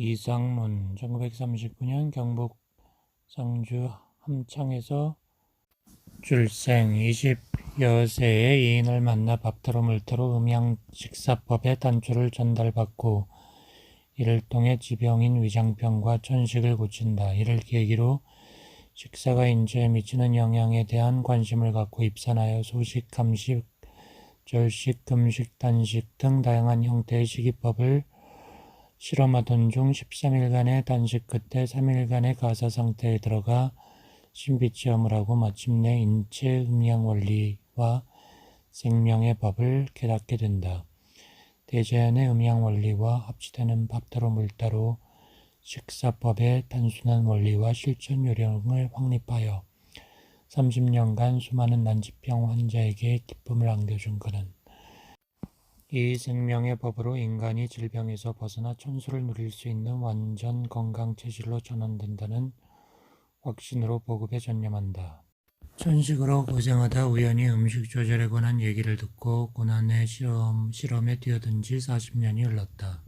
이상문 1939년 경북 상주 함창에서 출생 20여 세의 이인을 만나 밥터로 물터로 음양식사법의 단초를 전달받고 이를 통해 지병인 위장병과 천식을 고친다. 이를 계기로 식사가 인체에 미치는 영향에 대한 관심을 갖고 입산하여 소식, 감식, 절식, 금식, 단식 등 다양한 형태의 식이법을 실험하던 중 13일간의 단식 끝에 3일간의 가사 상태에 들어가 신비체험을 하고 마침내 인체 음양 원리와 생명의 법을 깨닫게 된다. 대자연의 음양 원리와 합치되는 밥따로 물따로 식사법의 단순한 원리와 실천 요령을 확립하여 30년간 수많은 난치병 환자에게 기쁨을 안겨준 그는 이 생명의 법으로 인간이 질병에서 벗어나 천수를 누릴 수 있는 완전 건강 체질로 전환된다는 확신으로 보급에 전념한다. 천식으로 고생하다 우연히 음식 조절에 관한 얘기를 듣고 고난의 실험에 뛰어든 지 40년이 흘렀다.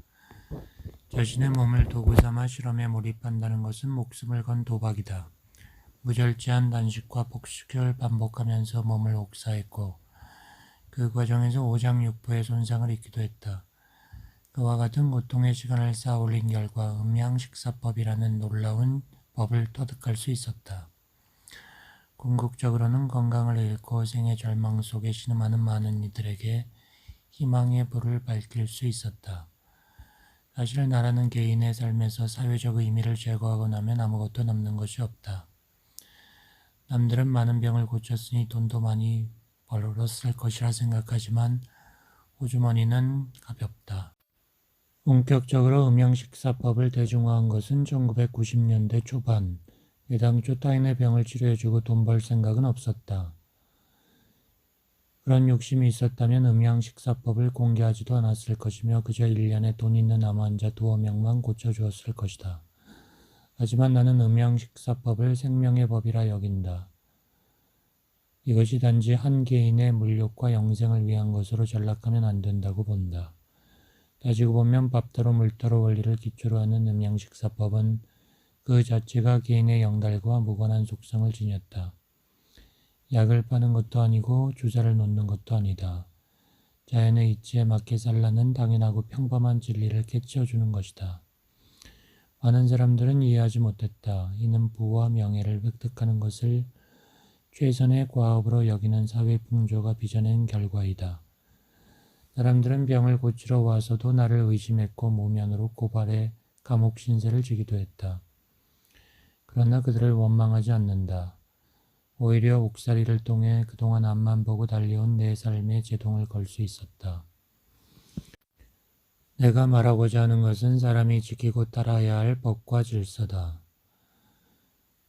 자신의 몸을 도구 삼아 실험에 몰입한다는 것은 목숨을 건 도박이다. 무절제한 단식과 폭식을 반복하면서 몸을 옥사했고 그 과정에서 오장육부의 손상을 입기도 했다. 그와 같은 고통의 시간을 쌓아 올린 결과 음양식사법이라는 놀라운 법을 터득할 수 있었다. 궁극적으로는 건강을 잃고 생의 절망 속에 신음하는 많은 이들에게 희망의 불을 밝힐 수 있었다. 사실 나라는 개인의 삶에서 사회적 의미를 제거하고 나면 아무것도 남는 것이 없다. 남들은 많은 병을 고쳤으니 돈도 많이 벌었을 것이라 생각하지만 호주머니는 가볍다. 본격적으로 음양식사법을 대중화한 것은 1990년대 초반. 애당초 타인의 병을 치료해주고 돈 벌 생각은 없었다. 그런 욕심이 있었다면 음양식사법을 공개하지도 않았을 것이며 그저 1년에 돈 있는 암 환자 2-5명만 고쳐주었을 것이다. 하지만 나는 음양식사법을 생명의 법이라 여긴다. 이것이 단지 한 개인의 물욕과 영생을 위한 것으로 전락하면 안 된다고 본다. 따지고 보면 밥터로 물터로 원리를 기초로 하는 음양식사법은 그 자체가 개인의 영달과 무관한 속성을 지녔다. 약을 파는 것도 아니고 주사를 놓는 것도 아니다. 자연의 이치에 맞게 살라는 당연하고 평범한 진리를 깨치어주는 것이다. 많은 사람들은 이해하지 못했다. 이는 부와 명예를 획득하는 것을 최선의 과업으로 여기는 사회 풍조가 빚어낸 결과이다. 사람들은 병을 고치러 와서도 나를 의심했고 무면으로 고발해 감옥 신세를 지기도 했다. 그러나 그들을 원망하지 않는다. 오히려 옥살이를 통해 그동안 앞만 보고 달려온 내 삶에 제동을 걸 수 있었다. 내가 말하고자 하는 것은 사람이 지키고 따라야 할 법과 질서다.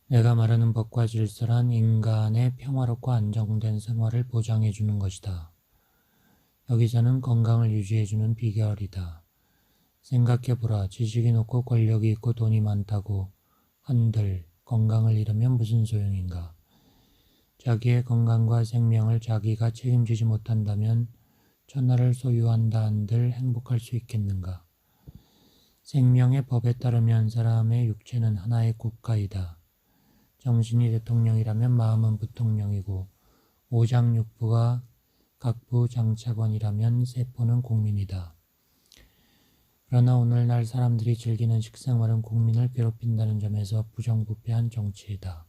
내가 말하는 법과 질서란 인간의 평화롭고 안정된 생활을 보장해 주는 것이다. 여기서는 건강을 유지해 주는 비결이다. 생각해보라. 지식이 높고 권력이 있고 돈이 많다고 한들 건강을 잃으면 무슨 소용인가? 자기의 건강과 생명을 자기가 책임지지 못한다면 천하를 소유한다 한들 행복할 수 있겠는가? 생명의 법에 따르면 사람의 육체는 하나의 국가이다. 정신이 대통령이라면 마음은 부통령이고 오장육부가 각부 장차관이라면 세포는 국민이다. 그러나 오늘날 사람들이 즐기는 식생활은 국민을 괴롭힌다는 점에서 부정부패한 정치이다.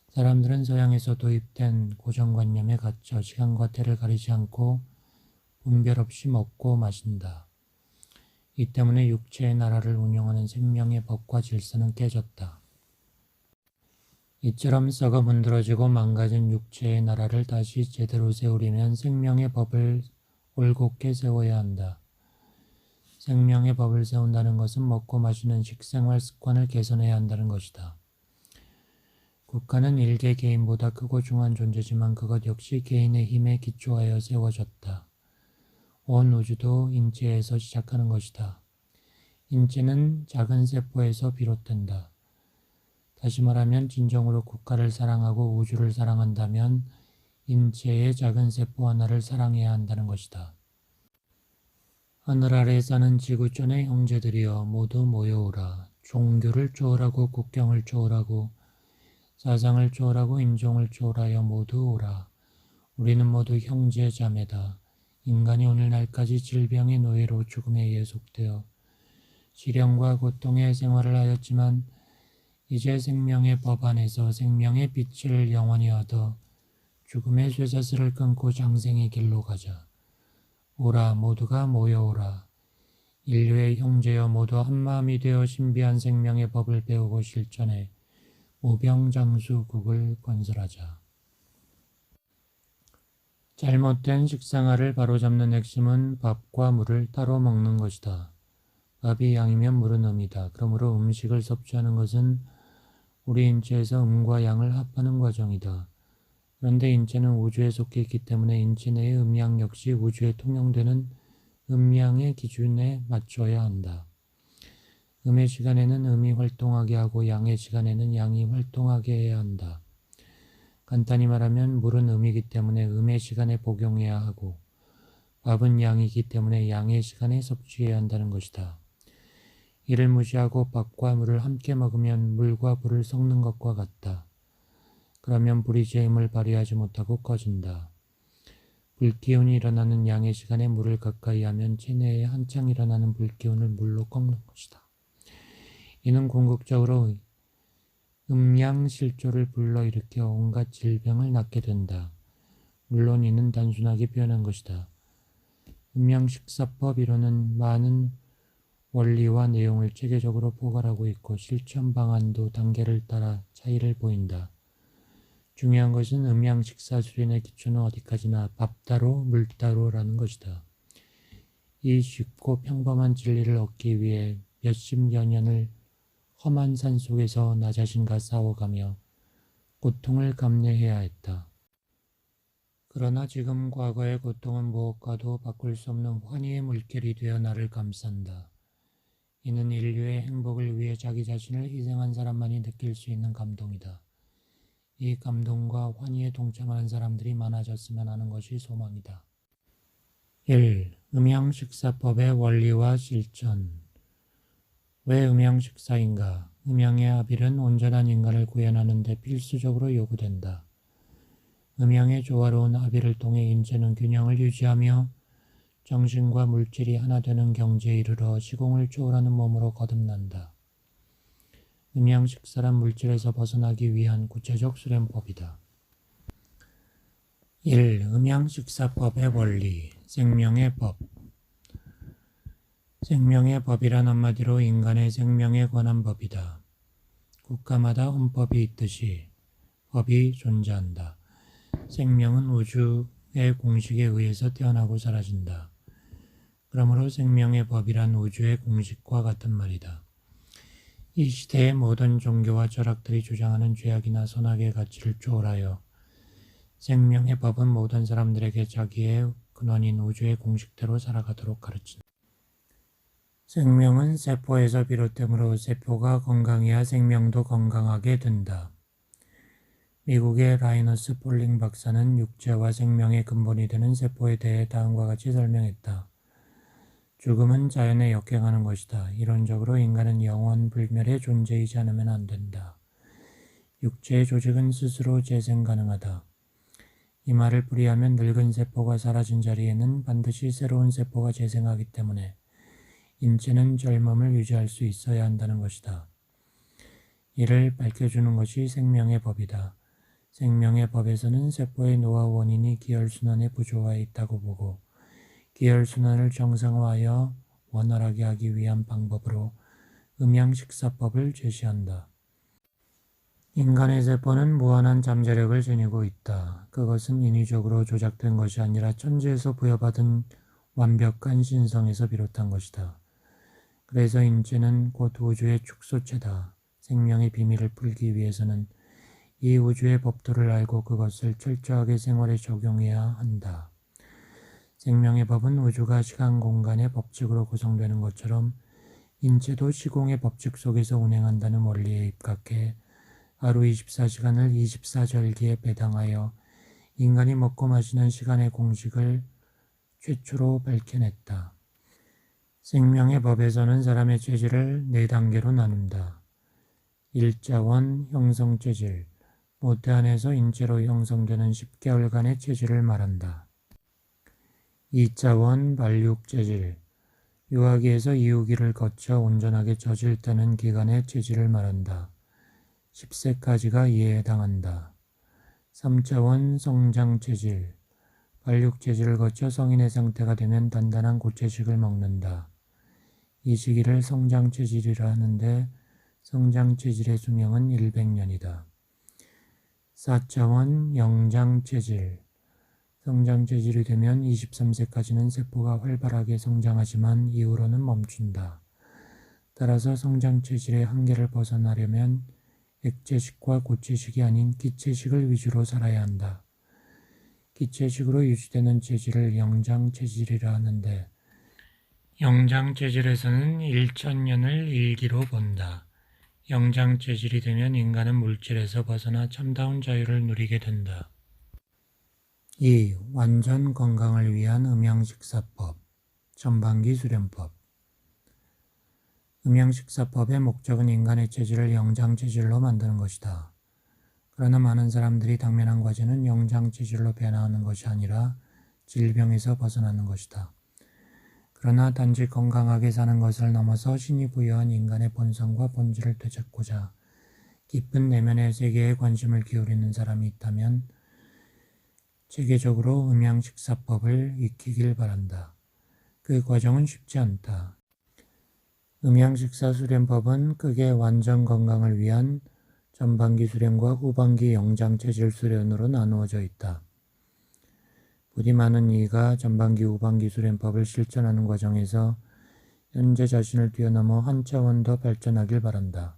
사람들은 서양에서 도입된 고정관념에 갇혀 시간과 때를 가리지 않고 분별 없이 먹고 마신다. 이 때문에 육체의 나라를 운영하는 생명의 법과 질서는 깨졌다. 이처럼 썩어 문드러지고 망가진 육체의 나라를 다시 제대로 세우려면 생명의 법을 올곧게 세워야 한다. 생명의 법을 세운다는 것은 먹고 마시는 식생활 습관을 개선해야 한다는 것이다. 국가는 일개 개인보다 크고 중한 존재지만 그것 역시 개인의 힘에 기초하여 세워졌다. 온 우주도 인체에서 시작하는 것이다. 인체는 작은 세포에서 비롯된다. 다시 말하면 진정으로 국가를 사랑하고 우주를 사랑한다면 인체의 작은 세포 하나를 사랑해야 한다는 것이다. 하늘 아래 사는 지구촌의 형제들이여 모두 모여오라. 종교를 초월하고 국경을 초월하고 사상을 초월하고 인종을 초월하여 모두 오라. 우리는 모두 형제 자매다. 인간이 오늘날까지 질병의 노예로 죽음에 예속되어 시련과 고통의 생활을 하였지만 이제 생명의 법 안에서 생명의 빛을 영원히 얻어 죽음의 쇠사슬을 끊고 장생의 길로 가자. 오라 모두가 모여오라. 인류의 형제여 모두 한마음이 되어 신비한 생명의 법을 배우고 실천해 무병장수국을 건설하자. 잘못된 식생활을 바로잡는 핵심은 밥과 물을 따로 먹는 것이다. 밥이 양이면 물은 음이다. 그러므로 음식을 섭취하는 것은 우리 인체에서 음과 양을 합하는 과정이다. 그런데 인체는 우주에 속해 있기 때문에 인체 내의 음양 역시 우주에 통용되는 음양의 기준에 맞춰야 한다. 음의 시간에는 음이 활동하게 하고 양의 시간에는 양이 활동하게 해야 한다. 간단히 말하면 물은 음이기 때문에 음의 시간에 복용해야 하고 밥은 양이기 때문에 양의 시간에 섭취해야 한다는 것이다. 이를 무시하고 밥과 물을 함께 먹으면 물과 불을 섞는 것과 같다. 그러면 불이 제 힘을 발휘하지 못하고 꺼진다. 불기운이 일어나는 양의 시간에 물을 가까이 하면 체내에 한창 일어나는 불기운을 물로 꺾는 것이다. 이는 궁극적으로 음양실조를 불러일으켜 온갖 질병을 낳게 된다. 물론 이는 단순하게 표현한 것이다. 음양식사법 이론은 많은 원리와 내용을 체계적으로 포괄하고 있고 실천 방안도 단계를 따라 차이를 보인다. 중요한 것은 음양식사 수련의 기초는 어디까지나 밥 따로 물 따로라는 것이다. 이 쉽고 평범한 진리를 얻기 위해 몇십여 년을 험한 산속에서 나 자신과 싸워가며 고통을 감내해야 했다. 그러나 지금 과거의 고통은 무엇과도 바꿀 수 없는 환희의 물결이 되어 나를 감싼다. 이는 인류의 행복을 위해 자기 자신을 희생한 사람만이 느낄 수 있는 감동이다. 이 감동과 환희에 동참하는 사람들이 많아졌으면 하는 것이 소망이다. 1. 음양식사법의 원리와 실천. 왜 음양식사인가? 음양의 합일은 온전한 인간을 구현하는 데 필수적으로 요구된다. 음양의 조화로운 합일을 통해 인체는 균형을 유지하며 정신과 물질이 하나 되는 경지에 이르러 시공을 초월하는 몸으로 거듭난다. 음양식사란 물질에서 벗어나기 위한 구체적 수련법이다. 1. 음양식사법의 원리. 생명의 법. 생명의 법이란 한마디로 인간의 생명에 관한 법이다. 국가마다 헌법이 있듯이 법이 존재한다. 생명은 우주의 공식에 의해서 태어나고 사라진다. 그러므로 생명의 법이란 우주의 공식과 같은 말이다. 이 시대의 모든 종교와 철학들이 주장하는 죄악이나 선악의 가치를 초월하여 생명의 법은 모든 사람들에게 자기의 근원인 우주의 공식대로 살아가도록 가르친다. 생명은 세포에서 비롯되므로 세포가 건강해야 생명도 건강하게 된다. 미국의 라이너스 폴링 박사는 육체와 생명의 근본이 되는 세포에 대해 다음과 같이 설명했다. 죽음은 자연에 역행하는 것이다. 이론적으로 인간은 영원 불멸의 존재이지 않으면 안 된다. 육체의 조직은 스스로 재생 가능하다. 이 말을 풀이하면 늙은 세포가 사라진 자리에는 반드시 새로운 세포가 재생하기 때문에 인체는 젊음을 유지할 수 있어야 한다는 것이다. 이를 밝혀주는 것이 생명의 법이다. 생명의 법에서는 세포의 노화 원인이 기혈순환의 부조화에 있다고 보고 기혈순환을 정상화하여 원활하게 하기 위한 방법으로 음양식사법을 제시한다. 인간의 세포는 무한한 잠재력을 지니고 있다. 그것은 인위적으로 조작된 것이 아니라 천지에서 부여받은 완벽한 신성에서 비롯한 것이다. 그래서 인체는 곧 우주의 축소체다. 생명의 비밀을 풀기 위해서는 이 우주의 법도를 알고 그것을 철저하게 생활에 적용해야 한다. 생명의 법은 우주가 시간 공간의 법칙으로 구성되는 것처럼 인체도 시공의 법칙 속에서 운행한다는 원리에 입각해 하루 24시간을 24절기에 배당하여 인간이 먹고 마시는 시간의 공식을 최초로 밝혀냈다. 생명의 법에서는 사람의 체질을 4단계로 나눈다. 1자원 형성체질, 모태 안에서 인체로 형성되는 10개월간의 체질을 말한다. 2자원 발육체질, 유아기에서 이후기를 거쳐 온전하게 젖을 때는 기간의 체질을 말한다. 10세까지가 이에 해당한다. 3차원 성장체질, 발육체질을 거쳐 성인의 상태가 되면 단단한 고체식을 먹는다. 이 시기를 성장체질이라 하는데 성장체질의 수명은 100년이다. 4차원 영장체질, 성장체질이 되면 23세까지는 세포가 활발하게 성장하지만 이후로는 멈춘다. 따라서 성장체질의 한계를 벗어나려면 액체식과 고체식이 아닌 기체식을 위주로 살아야 한다. 기체식으로 유지되는 체질을 영장체질이라 하는데 영장체질에서는 1000년을 일기로 본다. 영장체질이 되면 인간은 물질에서 벗어나 참다운 자유를 누리게 된다. 2. 완전 건강을 위한 음양식사법, 전반기 수련법. 음양식사법의 목적은 인간의 체질을 영장체질로 만드는 것이다. 그러나 많은 사람들이 당면한 과제는 영장체질로 변화하는 것이 아니라 질병에서 벗어나는 것이다. 그러나 단지 건강하게 사는 것을 넘어서 신이 부여한 인간의 본성과 본질을 되찾고자 깊은 내면의 세계에 관심을 기울이는 사람이 있다면 체계적으로 음양식사법을 익히길 바란다. 그 과정은 쉽지 않다. 음양식사 수련법은 크게 완전 건강을 위한 전반기 수련과 후반기 영장체질 수련으로 나누어져 있다. 부디 많은 이가 전반기 후반기 수련법을 실천하는 과정에서 현재 자신을 뛰어넘어 한 차원 더 발전하길 바란다.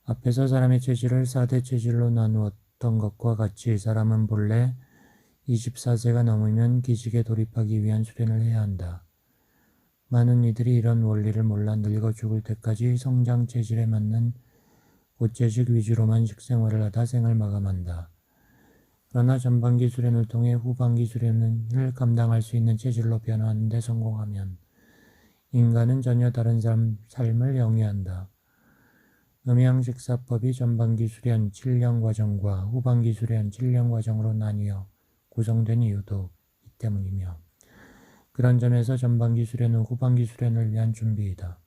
앞에서 사람의 체질을 4대 체질로 나누었던 것과 같이 사람은 본래 24세가 넘으면 기식에 돌입하기 위한 수련을 해야 한다. 많은 이들이 이런 원리를 몰라 늙어 죽을 때까지 성장 체질에 맞는 고체식 위주로만 식생활을 하다 생을 마감한다. 그러나 전반기 수련을 통해 후반기 수련을 감당할 수 있는 체질로 변화하는 데 성공하면 인간은 전혀 다른 삶을 영위한다. 음양식사법이 전반기 수련 7년 과정과 후반기 수련 7년 과정으로 나뉘어 구성된 이유도 이 때문이며 그런 점에서 전반기 수련은 후반기 수련을 위한 준비이다.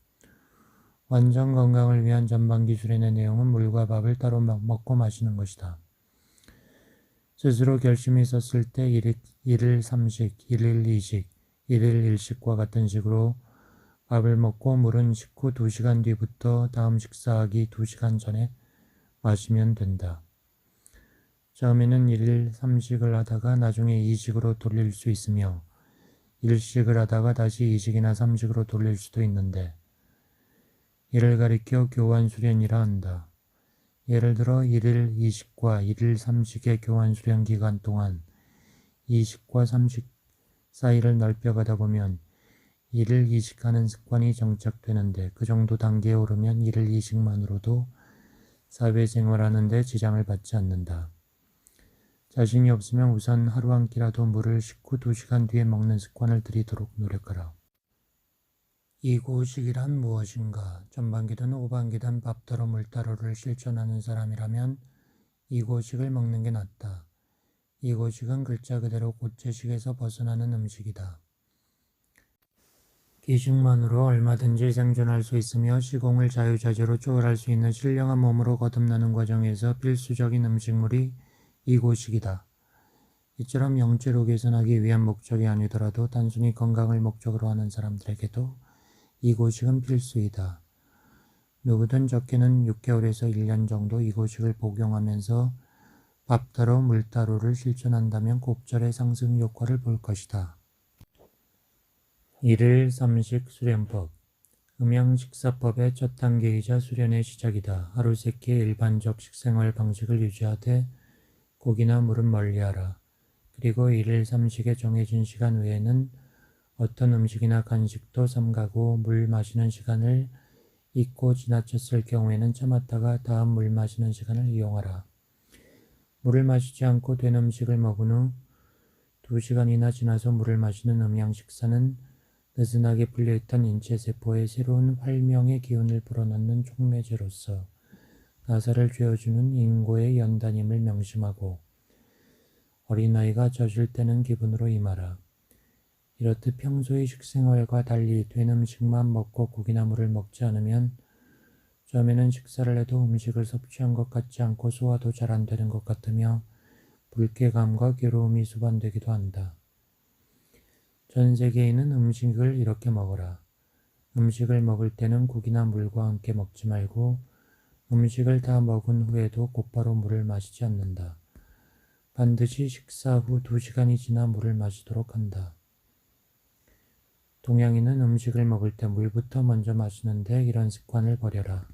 완전 건강을 위한 전반기 수련의 내용은 물과 밥을 따로 먹고 마시는 것이다. 스스로 결심이 있었을 때 1일 3식, 1일 2식, 1일 1식과 같은 식으로 밥을 먹고 물은 식후 2시간 뒤부터 다음 식사하기 2시간 전에 마시면 된다. 처음에는 1일 3식을 하다가 나중에 2식으로 돌릴 수 있으며 1식을 하다가 다시 2식이나 3식으로 돌릴 수도 있는데 이를 가리켜 교환수련이라 한다. 예를 들어 1일 2식과 1일 3식의 교환수련 기간 동안 2식과 3식 사이를 넓혀가다 보면 1일 2식하는 습관이 정착되는데 그 정도 단계에 오르면 1일 2식만으로도 사회생활하는 데 지장을 받지 않는다. 자신이 없으면 우선 하루 한 끼라도 물을 식후 2시간 뒤에 먹는 습관을 들이도록 노력하라. 이고식이란 무엇인가? 전반기든 후반기든 밥더러 물더러를 실천하는 사람이라면 이고식을 먹는 게 낫다. 이고식은 글자 그대로 고체식에서 벗어나는 음식이다. 기식만으로 얼마든지 생존할 수 있으며 시공을 자유자재로 초월할 수 있는 신령한 몸으로 거듭나는 과정에서 필수적인 음식물이 이고식이다. 이처럼 영체로 개선하기 위한 목적이 아니더라도 단순히 건강을 목적으로 하는 사람들에게도 이고식은 필수이다. 누구든 적게는 6개월에서 1년 정도 이고식을 복용하면서 밥따로 물따로를 실천한다면 곱절의 상승 효과를 볼 것이다. 1일 3식 수련법. 음양식사법의 첫 단계이자 수련의 시작이다. 하루 3끼 일반적 식생활 방식을 유지하되 고기나 물은 멀리하라. 그리고 1일 3식에 정해진 시간 외에는 어떤 음식이나 간식도 삼가고 물 마시는 시간을 잊고 지나쳤을 경우에는 참았다가 다음 물 마시는 시간을 이용하라. 물을 마시지 않고 된 음식을 먹은 후 2시간이나 지나서 물을 마시는 음양식사는 느슨하게 풀려있던 인체세포에 새로운 활명의 기운을 불어넣는 촉매제로서 나사를 쥐어주는 인고의 연단임을 명심하고 어린아이가 젖을 떼는 기분으로 임하라. 이렇듯 평소의 식생활과 달리 된 음식만 먹고 고기나 물을 먹지 않으면 처음에는 식사를 해도 음식을 섭취한 것 같지 않고 소화도 잘 안 되는 것 같으며 불쾌감과 괴로움이 수반되기도 한다. 전 세계인은 음식을 이렇게 먹어라. 음식을 먹을 때는 국이나 물과 함께 먹지 말고 음식을 다 먹은 후에도 곧바로 물을 마시지 않는다. 반드시 식사 후 2시간이 지나 물을 마시도록 한다. 동양인은 음식을 먹을 때 물부터 먼저 마시는데 이런 습관을 버려라.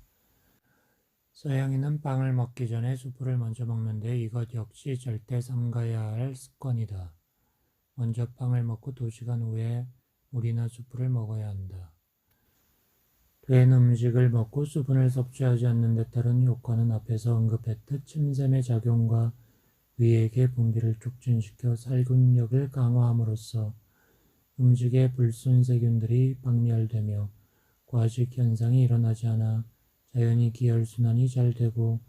서양인은 빵을 먹기 전에 수프를 먼저 먹는데 이것 역시 절대 삼가야 할 습관이다. 먼저 빵을 먹고 2시간 후에 물이나 수프를 먹어야 한다. 된 음식을 먹고 수분을 섭취하지 않는 데 따른 효과는 앞에서 언급했듯 침샘의 작용과 위액의 분비를 촉진시켜 살균력을 강화함으로써 음식의 불순세균들이 박멸되며 과식 현상이 일어나지 않아 자연히 기혈순환이 잘 되고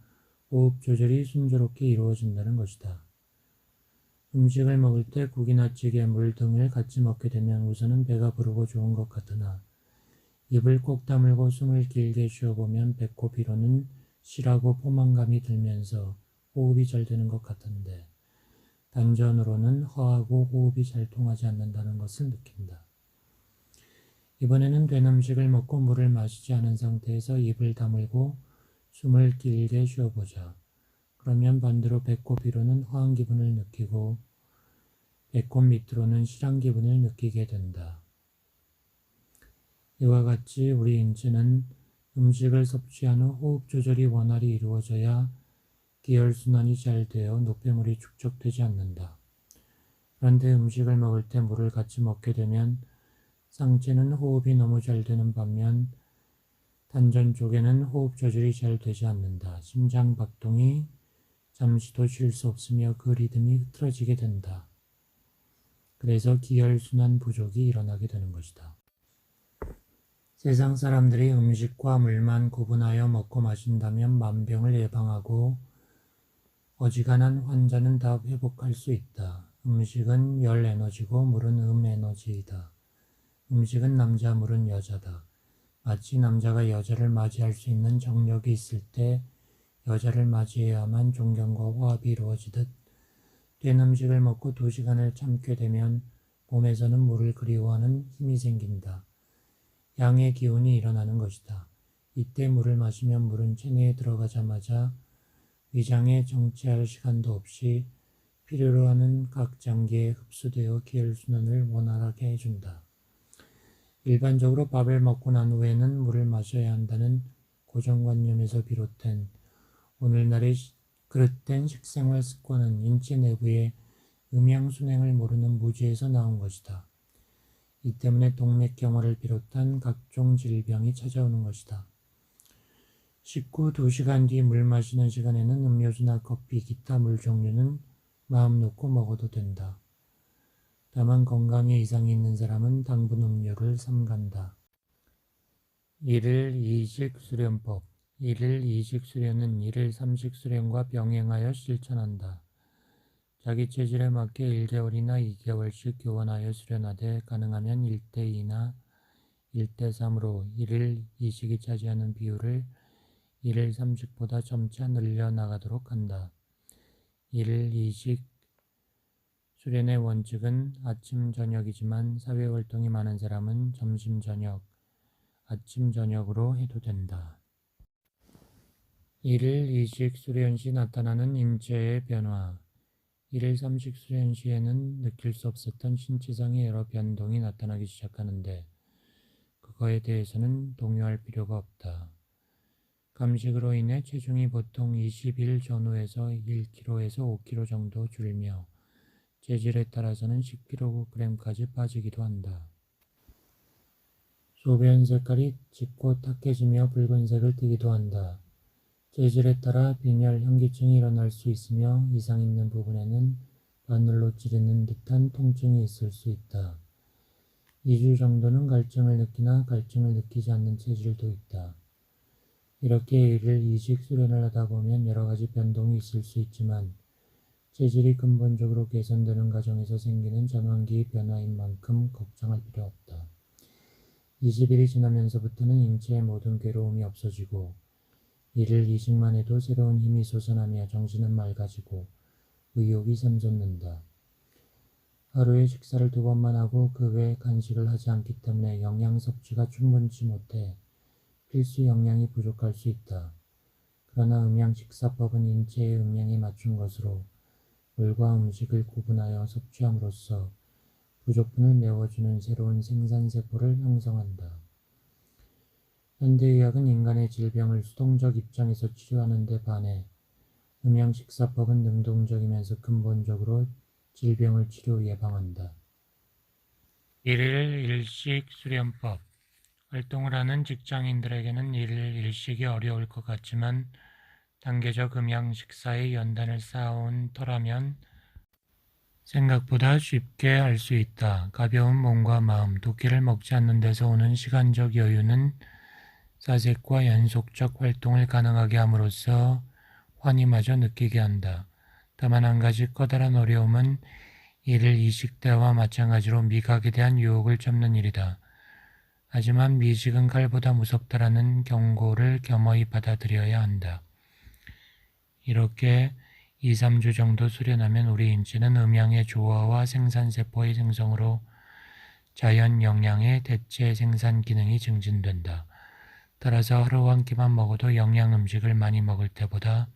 호흡 조절이 순조롭게 이루어진다는 것이다. 음식을 먹을 때 국이나 찌개, 물 등을 같이 먹게 되면 우선은 배가 부르고 좋은 것 같으나 입을 꼭 다물고 숨을 길게 쉬어보면 배꼽 위로는 실하고 포만감이 들면서 호흡이 잘 되는 것 같은데 단전으로는 허하고 호흡이 잘 통하지 않는다는 것을 느낀다. 이번에는 된 음식을 먹고 물을 마시지 않은 상태에서 입을 다물고 숨을 길게 쉬어보자. 그러면 반대로 배꼽 위로는 허한 기분을 느끼고 배꼽 밑으로는 실한 기분을 느끼게 된다. 이와 같이 우리 인체는 음식을 섭취한 후 호흡 조절이 원활히 이루어져야 기혈순환이 잘 되어 노폐물이 축적되지 않는다. 그런데 음식을 먹을 때 물을 같이 먹게 되면 상체는 호흡이 너무 잘 되는 반면 단전 쪽에는 호흡 조절이 잘 되지 않는다. 심장 박동이 잠시도 쉴 수 없으며 그 리듬이 흐트러지게 된다. 그래서 기혈순환 부족이 일어나게 되는 것이다. 세상 사람들이 음식과 물만 구분하여 먹고 마신다면 만병을 예방하고 어지간한 환자는 다 회복할 수 있다. 음식은 열 에너지고 물은 에너지이다. 음식은 남자, 물은 여자다. 마치 남자가 여자를 맞이할 수 있는 정력이 있을 때 여자를 맞이해야만 존경과 화합이 이루어지듯 된 음식을 먹고 2시간을 참게 되면 몸에서는 물을 그리워하는 힘이 생긴다. 양의 기운이 일어나는 것이다. 이때 물을 마시면 물은 체내에 들어가자마자 위장에 정체할 시간도 없이 필요로 하는 각 장기에 흡수되어 기혈순환을 원활하게 해준다. 일반적으로 밥을 먹고 난 후에는 물을 마셔야 한다는 고정관념에서 비롯된 오늘날의 그릇된 식생활 습관은 인체 내부의 음양순행을 모르는 무지에서 나온 것이다. 이 때문에 동맥경화를 비롯한 각종 질병이 찾아오는 것이다. 식후 2시간 뒤 물 마시는 시간에는 음료수나 커피, 기타 물 종류는 마음 놓고 먹어도 된다. 다만 건강에 이상이 있는 사람은 당분 음료를 삼간다. 1일 2식 수련법 1일 2식 수련은 1일 3식 수련과 병행하여 실천한다. 자기 체질에 맞게 1개월이나 2개월씩 교환하여 수련하되 가능하면 1대2나 1대3으로 1일 2식이 차지하는 비율을 1일 3식보다 점차 늘려나가도록 한다. 1일 2식 수련의 원칙은 아침, 저녁이지만 사회활동이 많은 사람은 점심, 저녁, 아침, 저녁으로 해도 된다. 1일 2식 수련 시 나타나는 인체의 변화 1일 3식 수련 시에는 느낄 수 없었던 신체상의 여러 변동이 나타나기 시작하는데 그거에 대해서는 동요할 필요가 없다. 감식으로 인해 체중이 보통 20일 전후에서 1kg에서 5kg 정도 줄며 체질에 따라서는 10kg까지 빠지기도 한다. 소변 색깔이 짙고 탁해지며 붉은색을 띠기도 한다. 체질에 따라 빈혈, 현기증이 일어날 수 있으며 이상 있는 부분에는 바늘로 찌르는 듯한 통증이 있을 수 있다. 2주 정도는 갈증을 느끼나 갈증을 느끼지 않는 체질도 있다. 이렇게 일일 이식 수련을 하다 보면 여러 가지 변동이 있을 수 있지만 체질이 근본적으로 개선되는 과정에서 생기는 전환기 변화인 만큼 걱정할 필요 없다. 20일이 지나면서부터는 인체의 모든 괴로움이 없어지고 일일 이식만 해도 새로운 힘이 솟아나며 정신은 맑아지고 의욕이 샘솟는다. 하루에 식사를 2번만 하고 그 외에 간식을 하지 않기 때문에 영양 섭취가 충분치 못해 필수 영양이 부족할 수 있다. 그러나 음양식사법은 인체의 음양에 맞춘 것으로 물과 음식을 구분하여 섭취함으로써 부족분을 메워주는 새로운 생산세포를 형성한다. 현대의학은 인간의 질병을 수동적 입장에서 치료하는 데 반해 음양식사법은 능동적이면서 근본적으로 질병을 치료 예방한다. 일일 일식 수련법. 활동을 하는 직장인들에게는 일일 일식이 어려울 것 같지만 단계적 음양 식사의 연단을 쌓아온 터라면 생각보다 쉽게 할 수 있다. 가벼운 몸과 마음, 2끼를 먹지 않는 데서 오는 시간적 여유는 사색과 연속적 활동을 가능하게 함으로써 환희마저 느끼게 한다. 다만 한 가지 커다란 어려움은 일일 이식 때와 마찬가지로 미각에 대한 유혹을 잡는 일이다. 하지만 미식은 칼보다 무섭다라는 경고를 겸허히 받아들여야 한다. 이렇게 2, 3주 정도 수련하면 우리 인체는 음양의 조화와 생산세포의 생성으로 자연 영양의 대체 생산 기능이 증진된다. 따라서 하루 한 끼만 먹어도 영양 음식을 많이 먹을 때보다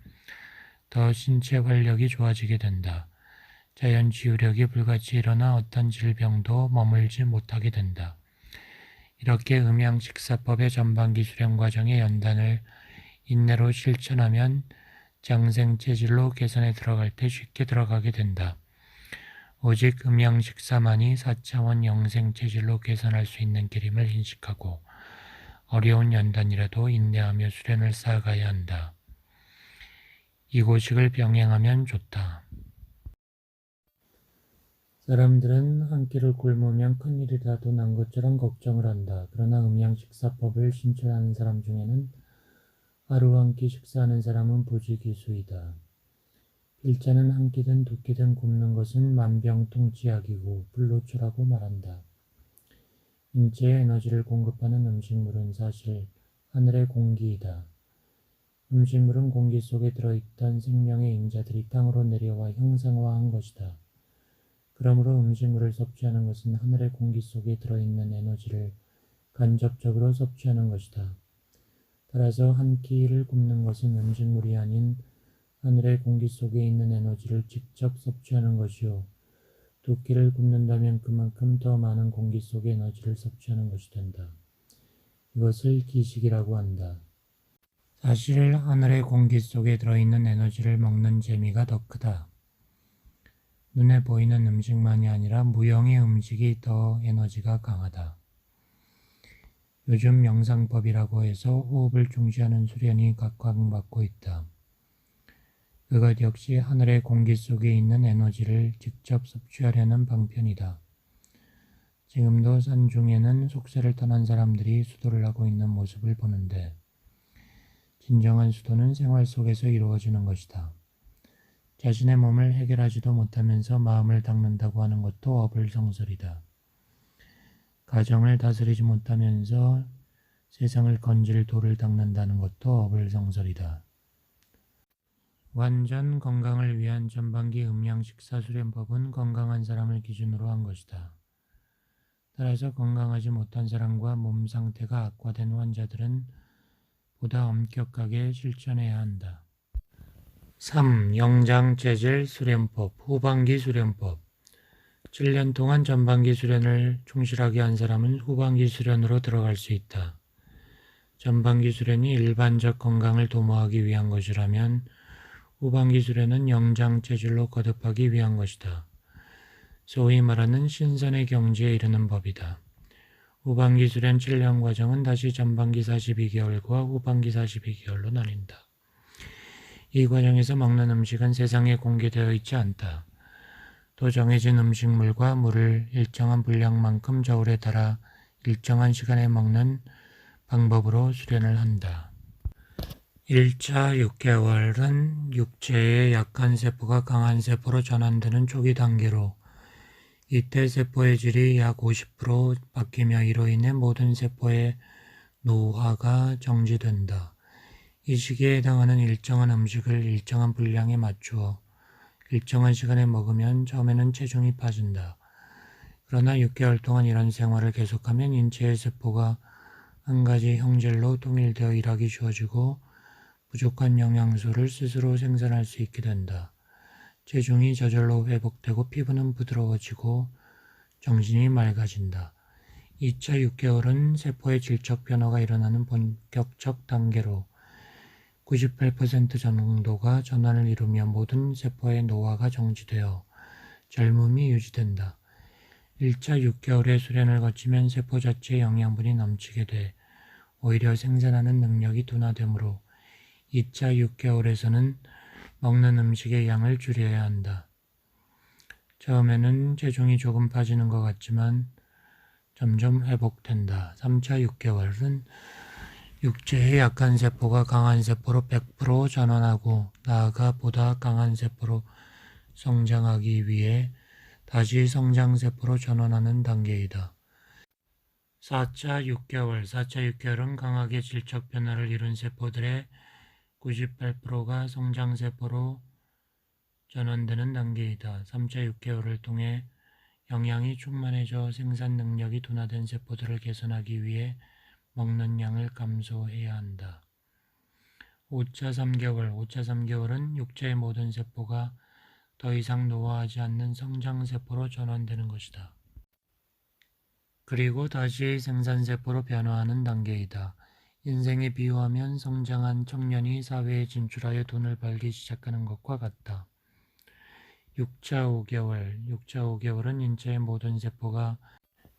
더 신체 활력이 좋아지게 된다. 자연 치유력이 불같이 일어나 어떤 질병도 머물지 못하게 된다. 이렇게 음양식사법의 전반기 수련 과정의 연단을 인내로 실천하면 장생체질로 개선에 들어갈 때 쉽게 들어가게 된다. 오직 음양식사만이 4차원 영생체질로 개선할 수 있는 길임을 인식하고 어려운 연단이라도 인내하며 수련을 쌓아가야 한다. 이고식을 병행하면 좋다. 사람들은 한 끼를 굶으면 큰일이라도 난 것처럼 걱정을 한다. 그러나 음양식사법을 신철하는 사람 중에는 하루 한 끼 식사하는 사람은 부지기수이다. 필자는 한 끼든 2끼든 굶는 것은 만병통치약이고 불로초라고 말한다. 인체에 에너지를 공급하는 음식물은 사실 하늘의 공기이다. 음식물은 공기 속에 들어있던 생명의 인자들이 땅으로 내려와 형상화한 것이다. 그러므로 음식물을 섭취하는 것은 하늘의 공기 속에 들어있는 에너지를 간접적으로 섭취하는 것이다. 따라서 한 끼를 굶는 것은 음식물이 아닌 하늘의 공기 속에 있는 에너지를 직접 섭취하는 것이요. 2끼를 굶는다면 그만큼 더 많은 공기 속의 에너지를 섭취하는 것이 된다. 이것을 기식이라고 한다. 사실 하늘의 공기 속에 들어있는 에너지를 먹는 재미가 더 크다. 눈에 보이는 음식만이 아니라 무형의 음식이 더 에너지가 강하다. 요즘 명상법이라고 해서 호흡을 중시하는 수련이 각광받고 있다. 그것 역시 하늘의 공기 속에 있는 에너지를 직접 섭취하려는 방편이다. 지금도 산중에는 속세를 떠난 사람들이 수도를 하고 있는 모습을 보는데 진정한 수도는 생활 속에서 이루어지는 것이다. 자신의 몸을 해결하지도 못하면서 마음을 닦는다고 하는 것도 어불성설이다. 가정을 다스리지 못하면서 세상을 건질 돌을 닦는다는 것도 어불성설이다. 완전 건강을 위한 전반기 음양식사 수련법은 건강한 사람을 기준으로 한 것이다. 따라서 건강하지 못한 사람과 몸 상태가 악화된 환자들은 보다 엄격하게 실천해야 한다. 3. 영장체질 수련법, 후반기 수련법. 7년 동안 전반기 수련을 충실하게 한 사람은 후반기 수련으로 들어갈 수 있다. 전반기 수련이 일반적 건강을 도모하기 위한 것이라면 후반기 수련은 영장체질로 거듭하기 위한 것이다. 소위 말하는 신선의 경지에 이르는 법이다. 후반기 수련 7년 과정은 다시 전반기 42개월과 후반기 42개월로 나뉜다. 이 과정에서 먹는 음식은 세상에 공개되어 있지 않다. 또 정해진 음식물과 물을 일정한 분량만큼 저울에 달아 일정한 시간에 먹는 방법으로 수련을 한다. 1차 6개월은 육체의 약한 세포가 강한 세포로 전환되는 초기 단계로 이때 세포의 질이 약 50% 바뀌며 이로 인해 모든 세포의 노화가 정지된다. 이 시기에 해당하는 일정한 음식을 일정한 분량에 맞추어 일정한 시간에 먹으면 처음에는 체중이 빠진다. 그러나 6개월 동안 이런 생활을 계속하면 인체의 세포가 한 가지 형질로 통일되어 일하기 쉬워지고 부족한 영양소를 스스로 생산할 수 있게 된다. 체중이 저절로 회복되고 피부는 부드러워지고 정신이 맑아진다. 2차 6개월은 세포의 질적 변화가 일어나는 본격적 단계로 98% 정도가 전환을 이루며 모든 세포의 노화가 정지되어 젊음이 유지된다. 1차 6개월의 수련을 거치면 세포 자체의 영양분이 넘치게 돼 오히려 생산하는 능력이 둔화되므로 2차 6개월에서는 먹는 음식의 양을 줄여야 한다. 처음에는 체중이 조금 빠지는 것 같지만 점점 회복된다. 3차 6개월은 육체의 약한 세포가 강한 세포로 100% 전환하고 나아가 보다 강한 세포로 성장하기 위해 다시 성장세포로 전환하는 단계이다. 4차 6개월은 강하게 질적 변화를 이룬 세포들의 98%가 성장세포로 전환되는 단계이다. 3차 6개월을 통해 영양이 충만해져 생산 능력이 둔화된 세포들을 개선하기 위해 먹는 양을 감소해야 한다. 5차 3개월은 육체의 모든 세포가 더 이상 노화하지 않는 성장세포로 전환되는 것이다. 그리고 다시 생산세포로 변화하는 단계이다. 인생에 비유하면 성장한 청년이 사회에 진출하여 돈을 벌기 시작하는 것과 같다. 6차 5개월은 인체의 모든 세포가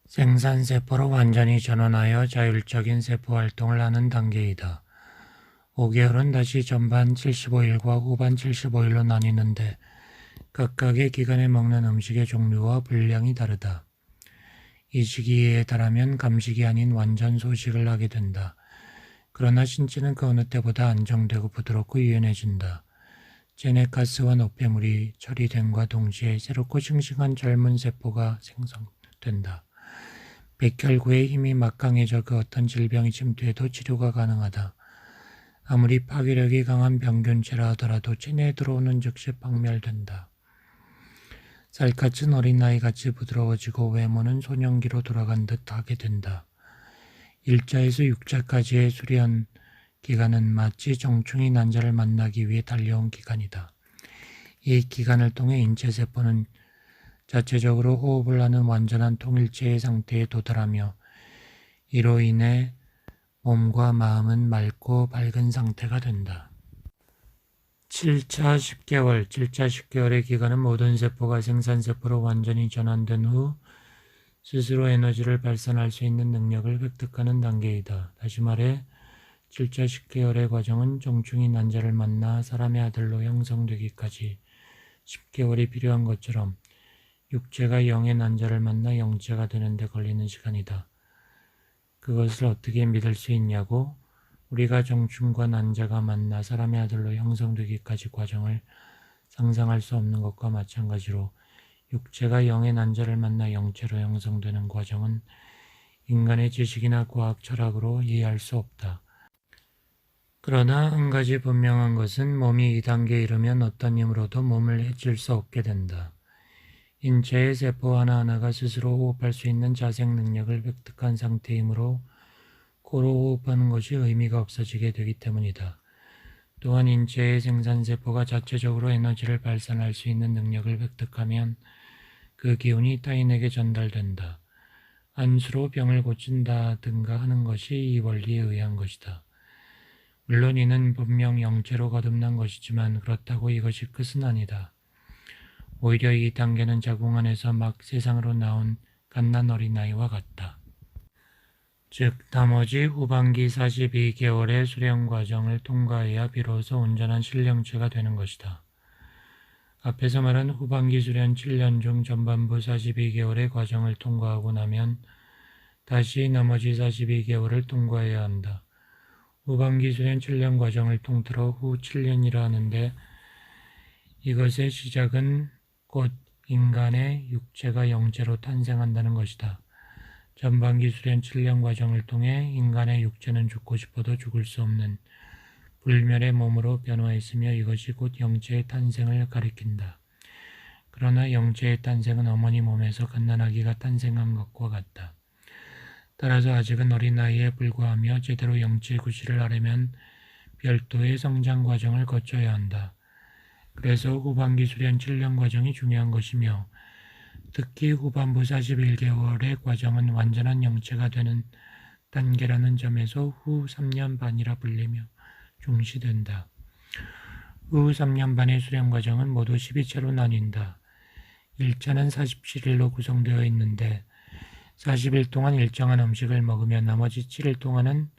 생산세포로 완전히 전환하여 자율적인 세포 활동을 하는 단계이다. 5개월은 다시 전반 75일과 후반 75일로 나뉘는데 각각의 기간에 먹는 음식의 종류와 분량이 다르다. 이 시기에 달하면 감식이 아닌 완전 소식을 하게 된다. 그러나 신체는 그 어느 때보다 안정되고 부드럽고 유연해진다. 제네가스와 노폐물이 처리됨과 동시에 새롭고 싱싱한 젊은 세포가 생성된다. 백혈구의 힘이 막강해져 그 어떤 질병이 침투해도 치료가 가능하다. 아무리 파괴력이 강한 병균체라 하더라도 체내에 들어오는 즉시 박멸된다. 쌀같은 어린아이같이 부드러워지고 외모는 소년기로 돌아간 듯 하게 된다. 1차에서 6차까지의 수련 기간은 마치 정충이 난자를 만나기 위해 달려온 기간이다. 이 기간을 통해 인체세포는 자체적으로 호흡을 하는 완전한 통일체의 상태에 도달하며 이로 인해 몸과 마음은 맑고 밝은 상태가 된다. 7차 10개월의 기간은 모든 세포가 생산세포로 완전히 전환된 후 스스로 에너지를 발산할 수 있는 능력을 획득하는 단계이다. 다시 말해 7차 10개월의 과정은 정충이 난자를 만나 사람의 아들로 형성되기까지 10개월이 필요한 것처럼 육체가 영의 난자를 만나 영체가 되는 데 걸리는 시간이다. 그것을 어떻게 믿을 수 있냐고? 우리가 정충과 난자가 만나 사람의 아들로 형성되기까지 과정을 상상할 수 없는 것과 마찬가지로 육체가 영의 난자를 만나 영체로 형성되는 과정은 인간의 지식이나 과학 철학으로 이해할 수 없다. 그러나 한 가지 분명한 것은 몸이 이 단계에 이르면 어떤 힘으로도 몸을 해칠 수 없게 된다. 인체의 세포 하나하나가 스스로 호흡할 수 있는 자생 능력을 획득한 상태이므로 코로 호흡하는 것이 의미가 없어지게 되기 때문이다. 또한 인체의 생산세포가 자체적으로 에너지를 발산할 수 있는 능력을 획득하면 그 기운이 타인에게 전달된다. 안수로 병을 고친다든가 하는 것이 이 원리에 의한 것이다. 물론 이는 분명 영체로 거듭난 것이지만 그렇다고 이것이 끝은 아니다. 오히려 이 단계는 자궁 안에서 막 세상으로 나온 갓난 어린아이와 같다. 즉 나머지 후반기 42개월의 수련 과정을 통과해야 비로소 온전한 신령체가 되는 것이다. 앞에서 말한 후반기 수련 7년 중 전반부 42개월의 과정을 통과하고 나면 다시 나머지 42개월을 통과해야 한다. 후반기 수련 7년 과정을 통틀어 후 7년이라 하는데 이것의 시작은 곧 인간의 육체가 영체로 탄생한다는 것이다. 전반기 수련 7년 과정을 통해 인간의 육체는 죽고 싶어도 죽을 수 없는 불멸의 몸으로 변화했으며 이것이 곧 영체의 탄생을 가리킨다. 그러나 영체의 탄생은 어머니 몸에서 갓난아기가 탄생한 것과 같다. 따라서 아직은 어린 나이에 불과하며 제대로 영체의 구실을 하려면 별도의 성장 과정을 거쳐야 한다. 그래서 후반기 수련 7년 과정이 중요한 것이며 특히 후반부 41개월의 과정은 완전한 영체가 되는 단계라는 점에서 후 3년 반이라 불리며 중시된다. 후 3년 반의 수련 과정은 모두 12차로 나뉜다. 1차는 47일로 구성되어 있는데 40일 동안 일정한 음식을 먹으며 나머지 7일 동안은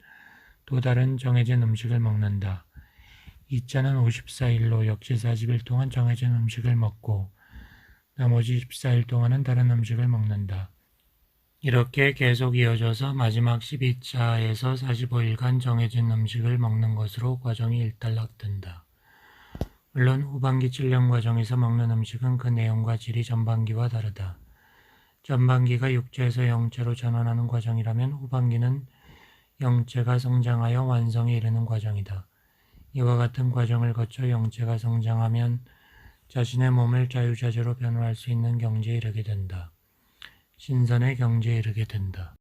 또 다른 정해진 음식을 먹는다. 2차는 54일로 역시 40일 동안 정해진 음식을 먹고 나머지 14일 동안은 다른 음식을 먹는다. 이렇게 계속 이어져서 마지막 12차에서 45일간 정해진 음식을 먹는 것으로 과정이 일단락된다. 물론 후반기 7년 과정에서 먹는 음식은 그 내용과 질이 전반기와 다르다. 전반기가 육체에서 영체로 전환하는 과정이라면 후반기는 영체가 성장하여 완성에 이르는 과정이다. 이와 같은 과정을 거쳐 영체가 성장하면 자신의 몸을 자유자재로 변화할 수 있는 경지에 이르게 된다. 신선의 경지에 이르게 된다.